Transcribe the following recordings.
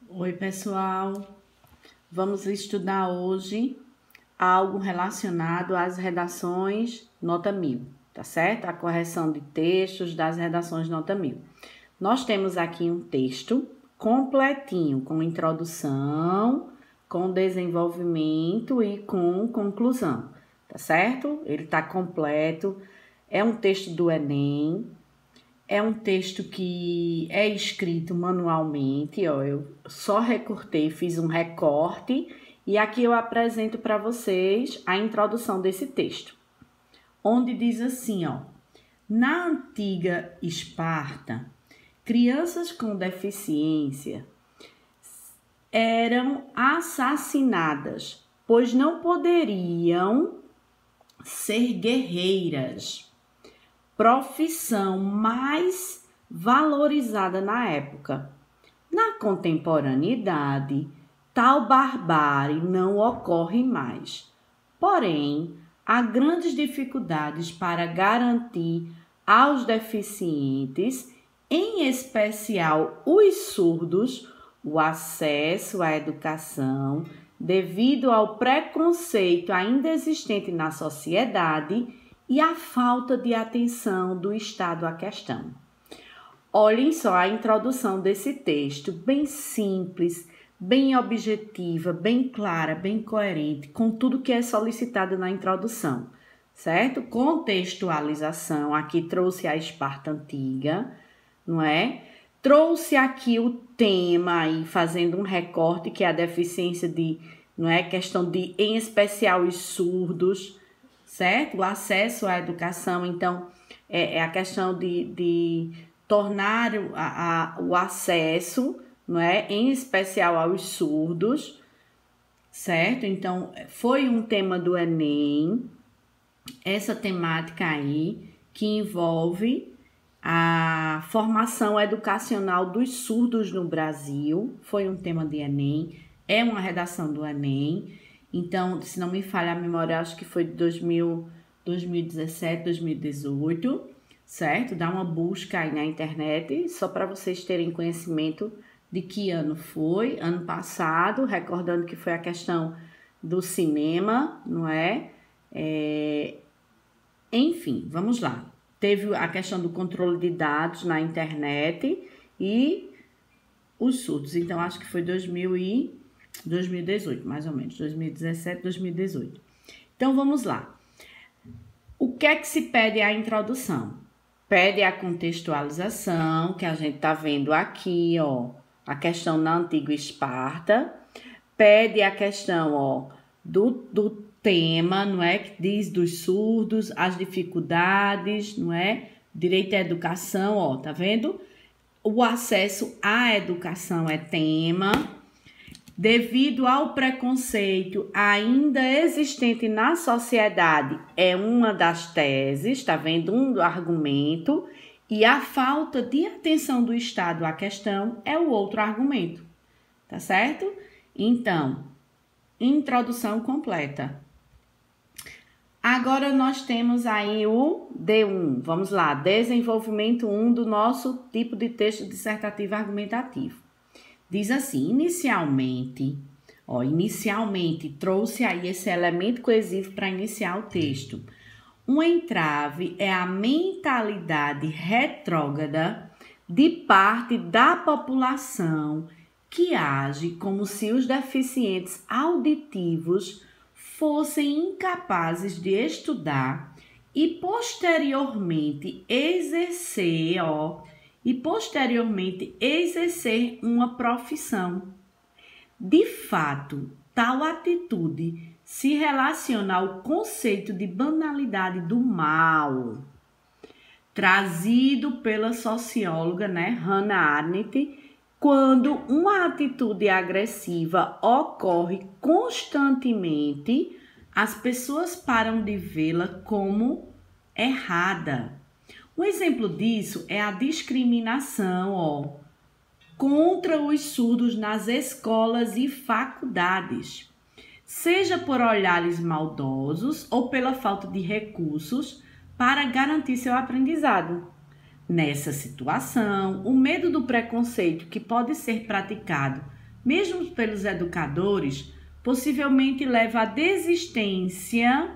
Oi, pessoal. Vamos estudar hoje algo relacionado às redações nota 1000, tá certo? A correção de textos das redações nota 1000. Nós temos aqui um texto completinho, com introdução, com desenvolvimento e com conclusão, tá certo? Ele tá completo. É um texto do Enem. É um texto que é escrito manualmente, ó, eu só recortei, fiz um recorte e aqui eu apresento para vocês a introdução desse texto, onde diz assim, ó: na antiga Esparta, crianças com deficiência eram assassinadas, pois não poderiam ser guerreiras, profissão mais valorizada na época. Na contemporaneidade, tal barbárie não ocorre mais. Porém, há grandes dificuldades para garantir aos deficientes, em especial os surdos, o acesso à educação, devido ao preconceito ainda existente na sociedade e a falta de atenção do Estado à questão. Olhem só a introdução desse texto, bem simples, bem objetiva, bem clara, bem coerente, com tudo que é solicitado na introdução, certo? Contextualização, aqui trouxe a Esparta antiga, não é? Trouxe aqui o tema aí, fazendo um recorte, que é a deficiência de, não é? Questão de, em especial, os surdos, certo? O acesso à educação, então, é a questão de tornar o acesso, não é? Em especial aos surdos, certo? Então, foi um tema do Enem, essa temática aí, que envolve a formação educacional dos surdos no Brasil, foi um tema de Enem, é uma redação do Enem. Então, se não me falha a memória, acho que foi de 2017, 2018, certo? Dá uma busca aí na internet, só para vocês terem conhecimento de que ano foi. Ano passado, recordando que foi a questão do cinema, não é? Enfim, vamos lá. Teve a questão do controle de dados na internet e os surdos. Então, acho que foi 2018, mais ou menos, 2017, 2018. Então, vamos lá. O que é que se pede à introdução? Pede a contextualização, que a gente tá vendo aqui, ó, a questão na antiga Esparta. Pede a questão, ó, do tema, não é? Que diz dos surdos, as dificuldades, não é? Direito à educação, ó, tá vendo? O acesso à educação é tema. Devido ao preconceito ainda existente na sociedade, é uma das teses, tá vendo? Um argumento. E a falta de atenção do Estado à questão é o outro argumento, tá certo? Então, introdução completa. Agora nós temos aí o D1. Vamos lá, desenvolvimento 1 do nosso tipo de texto dissertativo argumentativo. Diz assim, inicialmente trouxe aí esse elemento coesivo para iniciar o texto. Um entrave é a mentalidade retrógrada de parte da população que age como se os deficientes auditivos fossem incapazes de estudar e posteriormente exercer uma profissão. De fato, tal atitude se relaciona ao conceito de banalidade do mal, trazido pela socióloga, Hannah Arendt, quando uma atitude agressiva ocorre constantemente, as pessoas param de vê-la como errada. Um exemplo disso é a discriminação, contra os surdos nas escolas e faculdades, seja por olhares maldosos ou pela falta de recursos para garantir seu aprendizado. Nessa situação, o medo do preconceito que pode ser praticado mesmo pelos educadores, possivelmente leva à desistência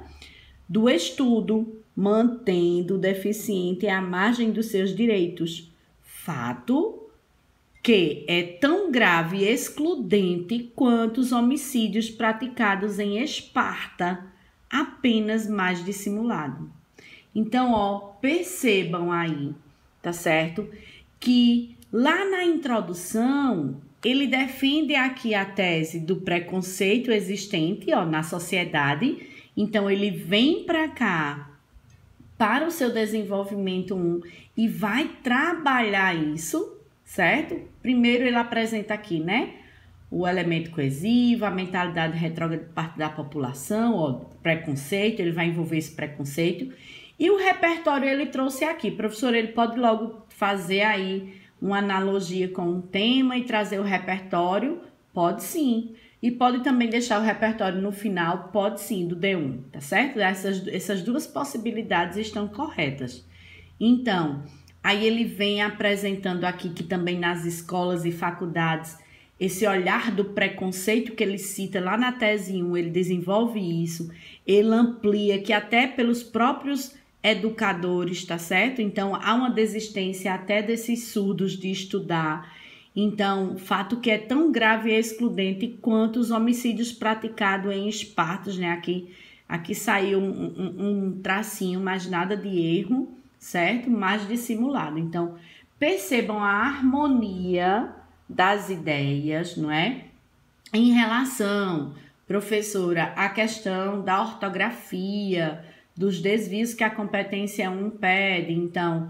do estudo, mantendo o deficiente à margem dos seus direitos. Fato que é tão grave e excludente quanto os homicídios praticados em Esparta, apenas mais dissimulado. Então, percebam aí, tá certo? Que lá na introdução, ele defende aqui a tese do preconceito existente, na sociedade. Então, ele vem para cá, para o seu desenvolvimento 1, e vai trabalhar isso, certo? Primeiro, ele apresenta aqui, né? O elemento coesivo, a mentalidade retrógrada de parte da população, preconceito, ele vai envolver esse preconceito. E o repertório ele trouxe aqui. Professor, ele pode logo fazer aí uma analogia com o tema e trazer o repertório? Pode sim. E pode também deixar o repertório no final? Pode sim, do D1, tá certo? Essas duas possibilidades estão corretas. Então, aí ele vem apresentando aqui que também nas escolas e faculdades, esse olhar do preconceito que ele cita lá na tese 1, ele desenvolve isso, ele amplia que até pelos próprios educadores, tá certo? Então, há uma desistência até desses surdos de estudar. Então, fato que é tão grave e excludente quanto os homicídios praticados em Esparta, né? Aqui saiu um tracinho, mas nada de erro, certo? Mais dissimulado. Então, percebam a harmonia das ideias, não é? Em relação, professora, à questão da ortografia, dos desvios que a competência 1 pede, então,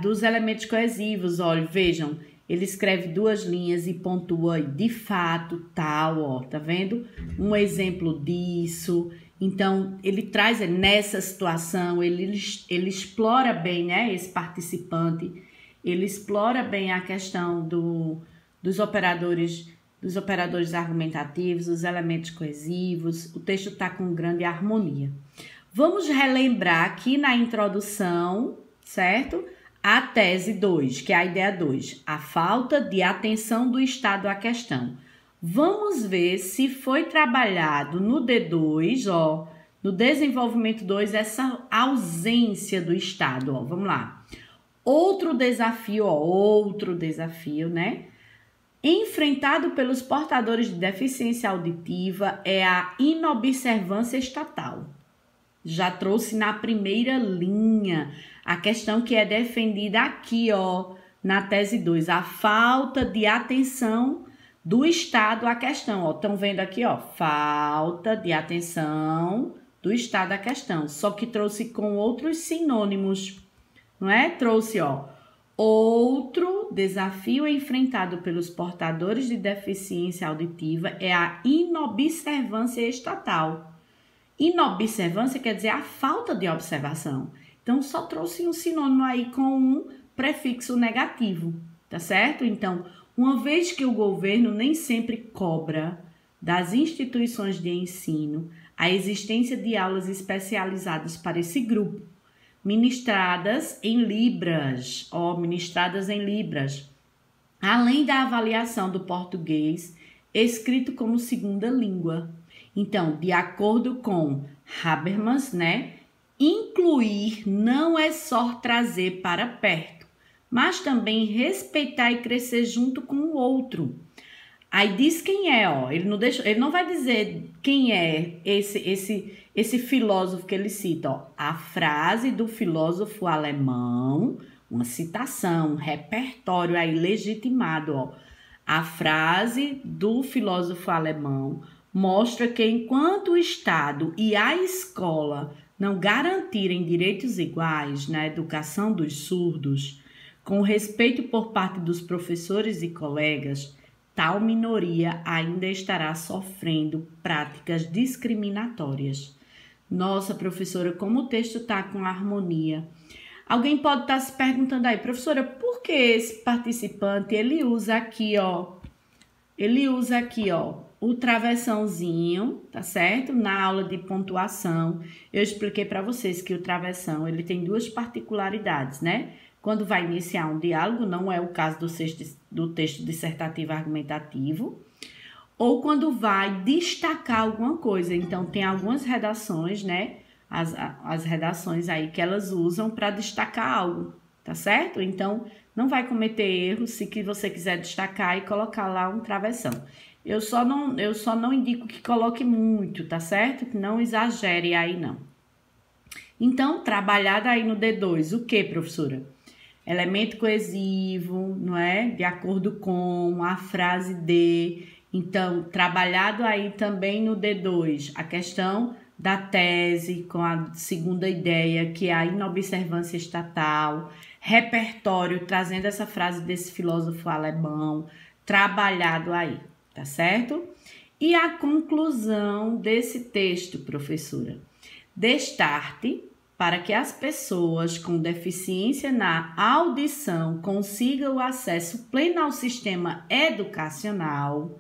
dos elementos coesivos, olha, vejam, ele escreve 2 linhas e pontua de fato, tal, tá vendo? Um exemplo disso. Então, ele traz nessa situação, ele explora bem, né, esse participante, ele explora bem a questão dos operadores argumentativos, os elementos coesivos. O texto está com grande harmonia. Vamos relembrar aqui na introdução, certo? A tese 2, que é a ideia 2, a falta de atenção do Estado à questão. Vamos ver se foi trabalhado no D2, no desenvolvimento 2, essa ausência do Estado, vamos lá. Outro desafio, né? Enfrentado pelos portadores de deficiência auditiva é a inobservância estatal. Já trouxe na primeira linha a questão que é defendida aqui, na tese 2, a falta de atenção do Estado à questão. Estão vendo aqui, falta de atenção do Estado à questão. Só que trouxe com outros sinônimos, não é? Trouxe, outro desafio enfrentado pelos portadores de deficiência auditiva é a inobservância estatal. Inobservância quer dizer a falta de observação. Então, só trouxe um sinônimo aí com um prefixo negativo, tá certo? Então, uma vez que o governo nem sempre cobra das instituições de ensino a existência de aulas especializadas para esse grupo, ministradas em Libras, além da avaliação do português escrito como segunda língua. Então, de acordo com Habermas, né, incluir não é só trazer para perto, mas também respeitar e crescer junto com o outro. Aí diz quem é, ele não vai dizer quem é esse filósofo que ele cita, a frase do filósofo alemão, uma citação, um repertório aí legitimado, A frase do filósofo alemão mostra que enquanto o Estado e a escola não garantirem direitos iguais na educação dos surdos, com respeito por parte dos professores e colegas, tal minoria ainda estará sofrendo práticas discriminatórias. Nossa, professora, como o texto está com harmonia. Alguém pode estar se perguntando aí, professora, por que esse participante, ele usa aqui, o travessãozinho, tá certo? Na aula de pontuação, eu expliquei para vocês que o travessão, ele tem 2 particularidades, né? quando vai iniciar um diálogo, não é o caso do texto dissertativo argumentativo, ou quando vai destacar alguma coisa. Então, tem algumas redações, né? As redações aí que elas usam para destacar algo, tá certo? Então, não vai cometer erros se que você quiser destacar e colocar lá um travessão. Eu só não indico que coloque muito, tá certo? Que não exagere aí, não. Então, trabalhado aí no D2, o que, professora? Elemento coesivo, não é? De acordo com a frase de... Então, trabalhado aí também no D2, a questão da tese com a segunda ideia, que é a inobservância estatal, repertório, trazendo essa frase desse filósofo alemão, trabalhado aí, tá certo? E a conclusão desse texto, professora? Destarte para que as pessoas com deficiência na audição consigam o acesso pleno ao sistema educacional.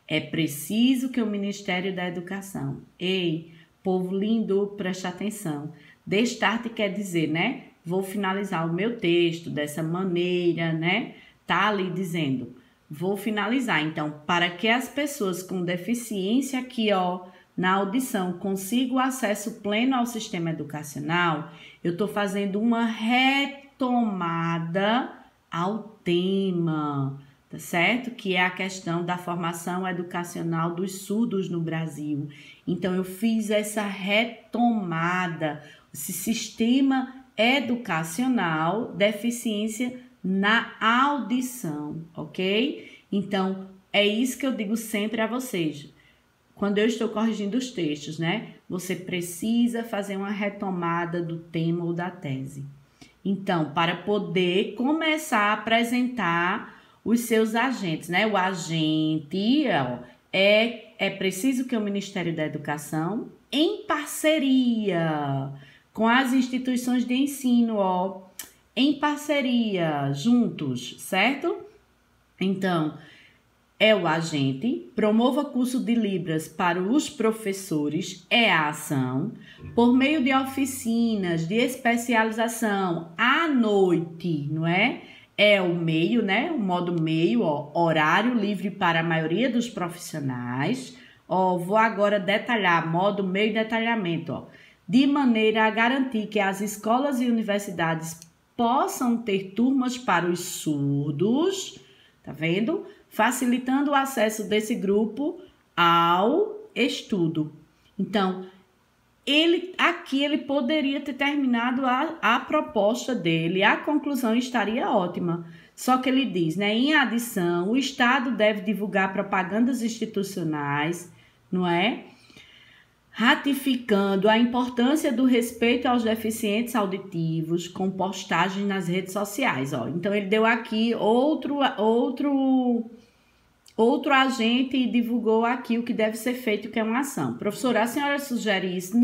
É preciso que o Ministério da Educação... Ei, povo lindo, preste atenção. Destarte quer dizer, né? Vou finalizar o meu texto dessa maneira, né? Tá ali dizendo, vou finalizar. Então, para que as pessoas com deficiência aqui, ó, na audição consigam acesso pleno ao sistema educacional, eu tô fazendo uma retomada ao tema, tá certo? Que é a questão da formação educacional dos surdos no Brasil. Então, eu fiz essa retomada, esse sistema educacional, deficiência na audição, ok? Então, é isso que eu digo sempre a vocês. Quando eu estou corrigindo os textos, né? Você precisa fazer uma retomada do tema ou da tese. Então, para poder começar a apresentar os seus agentes, né? O agente é preciso que o Ministério da Educação, em parceria com as instituições de ensino, em parceria, juntos, certo? Então, é o agente, promova curso de Libras para os professores, é a ação, por meio de oficinas de especialização à noite, não é? É o meio, né? O modo meio, horário livre para a maioria dos profissionais. Vou agora detalhar, modo meio e detalhamento, de maneira a garantir que as escolas e universidades possam ter turmas para os surdos, tá vendo? Facilitando o acesso desse grupo ao estudo. Então, ele poderia ter terminado a proposta dele, a conclusão estaria ótima. Só que ele diz, né, em adição, o Estado deve divulgar propagandas institucionais, não é? Ratificando a importância do respeito aos deficientes auditivos com postagens nas redes sociais. Então, ele deu aqui outro agente e divulgou aqui o que deve ser feito, que é uma ação. Professora, a senhora sugere isso?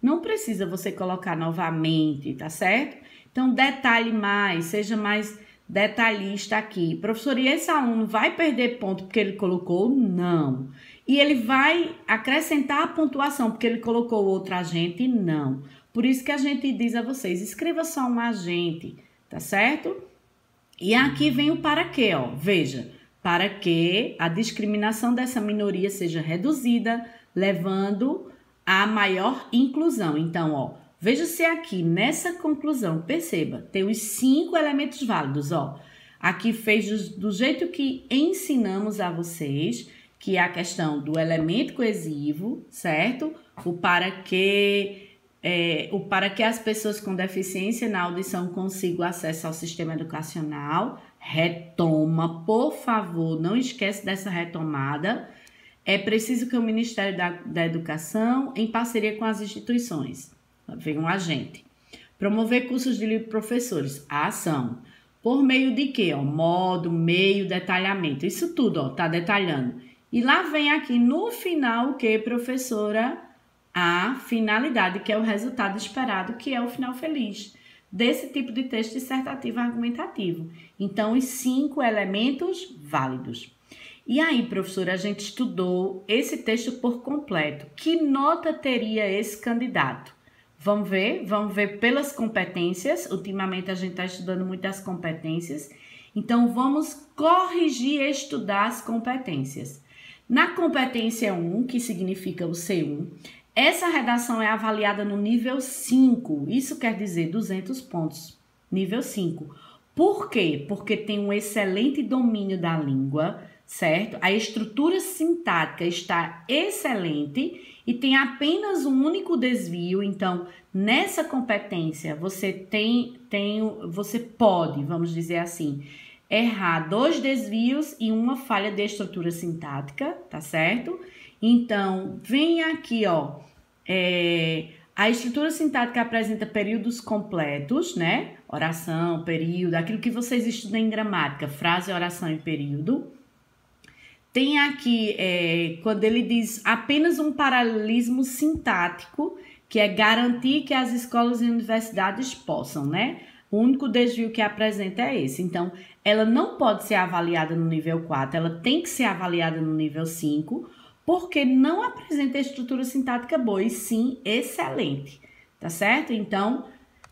Não precisa você colocar novamente, tá certo? Então, detalhe mais, seja mais detalhista aqui. Professora, e esse aluno vai perder ponto porque ele colocou? Não. E ele vai acrescentar a pontuação porque ele colocou outro agente? Não. Por isso que a gente diz a vocês, escreva só um agente, tá certo? E aqui vem o para quê, veja. Para que a discriminação dessa minoria seja reduzida, levando a maior inclusão. Então, veja se aqui nessa conclusão, perceba, tem os 5 elementos válidos, Aqui fez do jeito que ensinamos a vocês, que é a questão do elemento coesivo, certo? O para que as pessoas com deficiência na audição consigam acesso ao sistema educacional. Retoma, por favor, não esquece dessa retomada. É preciso que o Ministério da Educação, em parceria com as instituições, vem um agente, promover cursos de professores, a ação, por meio de quê? Modo, meio, detalhamento, isso tudo, tá detalhando. E lá vem aqui no final o que, professora? A finalidade, que é o resultado esperado, que é o final feliz desse tipo de texto dissertativo argumentativo. Então, os 5 elementos válidos. E aí, professora, a gente estudou esse texto por completo. Que nota teria esse candidato? Vamos ver pelas competências. Ultimamente a gente está estudando muito as competências. Então, vamos corrigir e estudar as competências. Na competência 1, que significa o C1, essa redação é avaliada no nível 5. Isso quer dizer 200 pontos. Nível 5. Por quê? Porque tem um excelente domínio da língua, certo? A estrutura sintática está excelente e tem apenas um único desvio. Então, nessa competência, você você pode, vamos dizer assim, errar 2 desvios e uma falha de estrutura sintática, tá certo? Então, vem aqui, ó, a estrutura sintática apresenta períodos completos, né? Oração, período, aquilo que vocês estudam em gramática, frase, oração e período. Tem aqui, quando ele diz apenas um paralelismo sintático, que é garantir que as escolas e universidades possam, né? O único desvio que apresenta é esse. Então, ela não pode ser avaliada no nível 4, ela tem que ser avaliada no nível 5, porque não apresenta estrutura sintática boa, e sim excelente, tá certo? Então,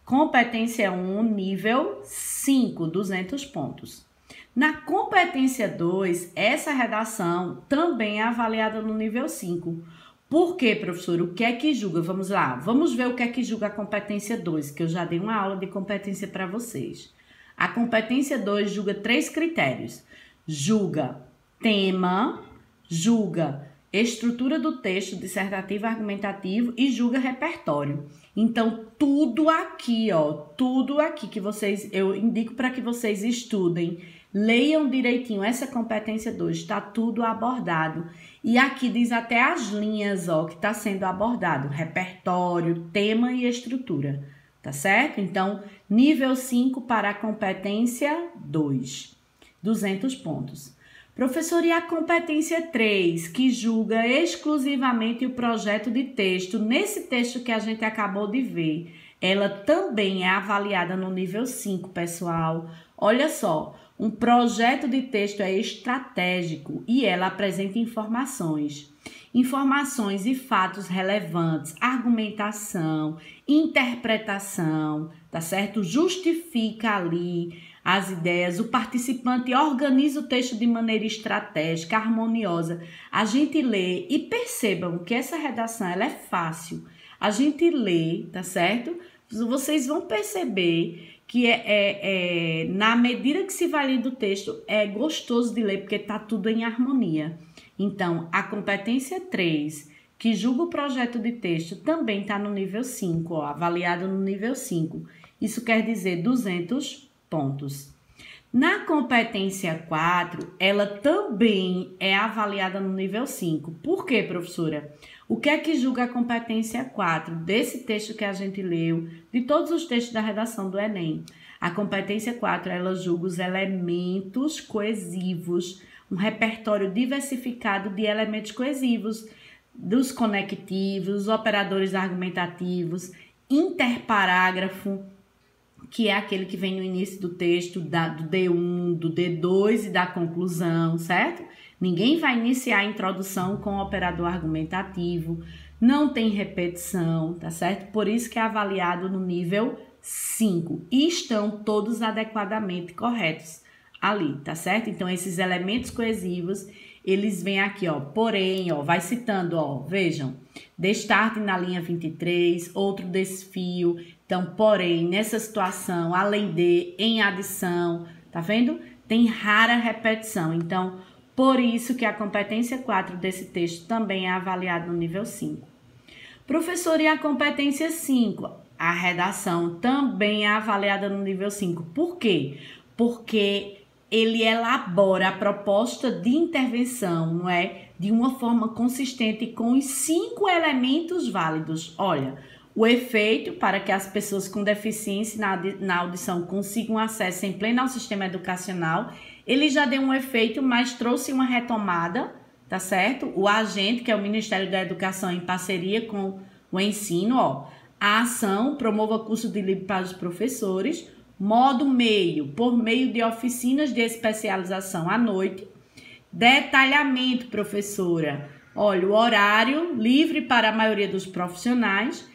competência 1, nível 5, 200 pontos. Na competência 2, essa redação também é avaliada no nível 5. Por quê, professor? O que é que julga? Vamos lá, vamos ver o que é que julga a competência 2, que eu já dei uma aula de competência para vocês. A competência 2 julga 3 critérios. Julga tema, julga estrutura do texto, dissertativo, argumentativo e julga repertório. Então, tudo aqui, ó, tudo aqui que eu indico para que vocês estudem, leiam direitinho essa competência 2, está tudo abordado. E aqui diz até as linhas, ó, que está sendo abordado, repertório, tema e estrutura, tá certo? Então, nível 5 para a competência 2, 200 pontos. Professor, e a competência 3, que julga exclusivamente o projeto de texto, nesse texto que a gente acabou de ver, ela também é avaliada no nível 5, pessoal. Olha só, um projeto de texto é estratégico e ela apresenta informações e fatos relevantes, argumentação, interpretação, tá certo? Justifica ali as ideias, o participante organiza o texto de maneira estratégica, harmoniosa. A gente lê e percebam que essa redação ela é fácil. A gente lê, tá certo? Vocês vão perceber que na medida que se vai lendo o texto, é gostoso de ler, porque tá tudo em harmonia. Então, a competência 3, que julga o projeto de texto, também está no nível 5, ó, avaliado no nível 5. Isso quer dizer 200 pontos. Na competência 4, ela também é avaliada no nível 5. Por quê, professora? O que é que julga a competência 4 desse texto que a gente leu, de todos os textos da redação do Enem? A competência 4, ela julga os elementos coesivos, um repertório diversificado de elementos coesivos, dos conectivos, operadores argumentativos, interparágrafo, que é aquele que vem no início do texto, do D1, do D2 e da conclusão, certo? Ninguém vai iniciar a introdução com o operador argumentativo, não tem repetição, tá certo? Por isso que é avaliado no nível 5 e estão todos adequadamente corretos ali, tá certo? Então, esses elementos coesivos, eles vêm aqui, ó, porém, ó, vai citando, ó, vejam, destarte na linha 23, outro desfio, então, porém, nessa situação, além de, em adição, tá vendo? Tem rara repetição, então, por isso que a competência 4 desse texto também é avaliada no nível 5. Professor, e a competência 5? A redação também é avaliada no nível 5. Por quê? Porque ele elabora a proposta de intervenção, não é? De uma forma consistente com os 5 elementos válidos. Olha, o efeito para que as pessoas com deficiência na audição consigam acesso em pleno ao sistema educacional, ele já deu um efeito, mas trouxe uma retomada, tá certo? O agente, que é o Ministério da Educação, em parceria com o ensino, ó, a ação promova curso de livre para os professores, modo meio, por meio de oficinas de especialização à noite, detalhamento, professora, olha, o horário livre para a maioria dos profissionais,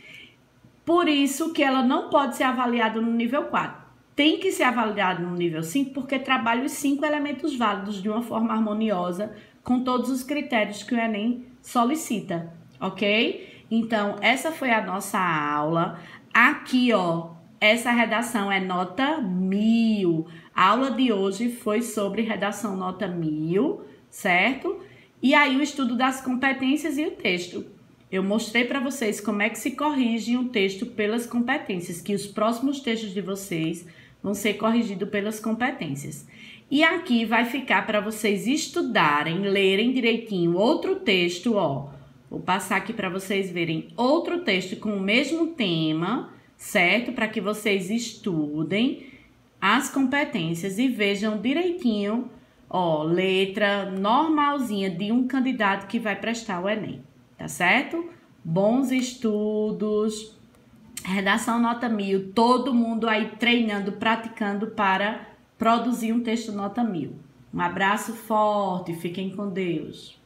Por isso que ela não pode ser avaliada no nível 4. Tem que ser avaliada no nível 5 porque trabalha os 5 elementos válidos de uma forma harmoniosa com todos os critérios que o Enem solicita, ok? Então, essa foi a nossa aula. Aqui, ó, essa redação é nota 1000. A aula de hoje foi sobre redação nota 1000, certo? E aí o estudo das competências e o texto. Eu mostrei para vocês como é que se corrige um texto pelas competências, que os próximos textos de vocês vão ser corrigidos pelas competências. E aqui vai ficar para vocês estudarem, lerem direitinho outro texto, ó. Vou passar aqui para vocês verem outro texto com o mesmo tema, certo? Para que vocês estudem as competências e vejam direitinho, ó, letra normalzinha de um candidato que vai prestar o Enem, tá certo? Bons estudos, redação nota 1000, todo mundo aí treinando, praticando para produzir um texto nota 1000. Um abraço forte, fiquem com Deus.